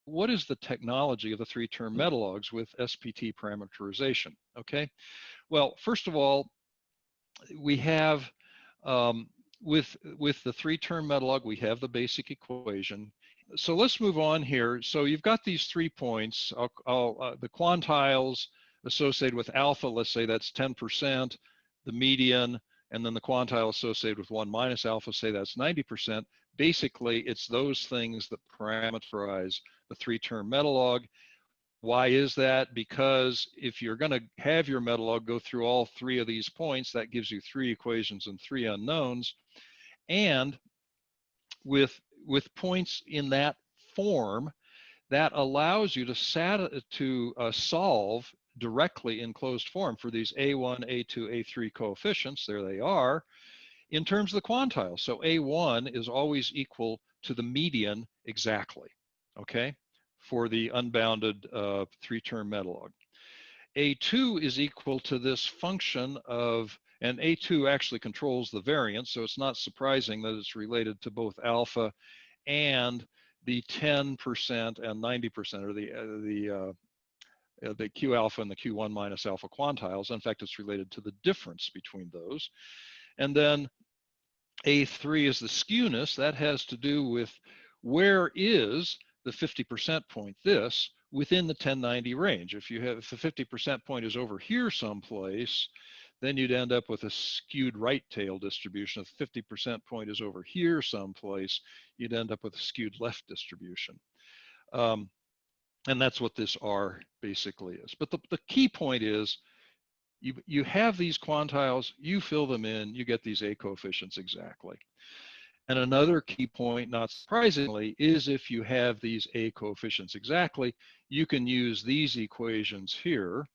what is the technology of the three-term Metalogs with SPT parameterization? Okay, well, first of all, we have with the three-term Metalog, we have the basic equation. So let's move on here. So you've got these 3 points. The quantiles associated with alpha, let's say that's 10%, the median, and then the quantile associated with 1 minus alpha, say that's 90%. Basically, it's those things that parameterize the three-term Metalog. Why is that? Because if you're going to have your Metalog go through all 3 of these points, that gives you 3 equations and 3 unknowns. And with points in that form, that allows you to solve directly in closed form for these A1, A2, A3 coefficients. There they are, in terms of the quantile. So A1 is always equal to the median exactly, okay, for the unbounded three-term Metalog. A2 is equal to this function of, and A2 actually controls the variance, so it's not surprising that it's related to both alpha and the 10% and 90%, or the Q alpha and the Q1 minus alpha quantiles. In fact, it's related to the difference between those. And then A3 is the skewness. That has to do with where is the 50% point, this, within the 1090 range. If the 50% point is over here someplace, then you'd end up with a skewed right tail distribution. If the 50% point is over here someplace, you'd end up with a skewed left distribution. And that's what this R basically is. But the key point is, you have these quantiles, you fill them in, you get these A coefficients exactly. And another key point, not surprisingly, is if you have these A coefficients exactly, you can use these equations here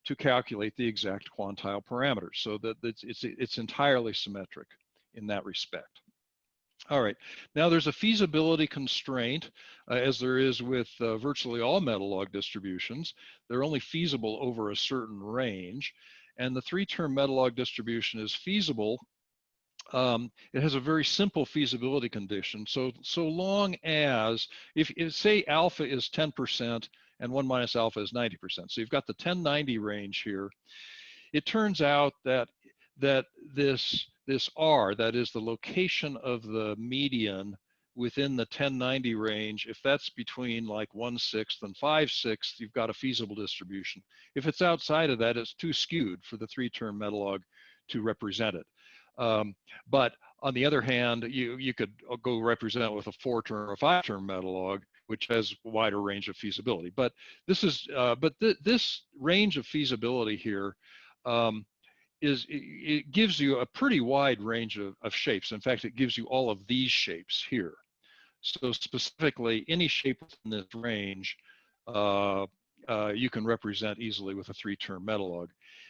to calculate the exact quantile parameters, so that it's entirely symmetric in that respect. All right, now there's a feasibility constraint, as there is with virtually all Metalog distributions. They're only feasible over a certain range, and the three-term Metalog distribution is feasible. It has a very simple feasibility condition. So long as, if say alpha is 10% and 1 minus alpha is 90%, so you've got the 1090 range here, it turns out that this R, that is the location of the median within the 1090 range, if that's between like 1/6 and 5/6, you've got a feasible distribution. If it's outside of that, it's too skewed for the three-term Metalog to represent it. But on the other hand, you could go represent with a 4-term or 5-term Metalog, which has a wider range of feasibility. But this is, this range of feasibility here it gives you a pretty wide range of shapes. In fact, it gives you all of these shapes here. So specifically, any shape in this range, you can represent easily with a 3-term Metalog.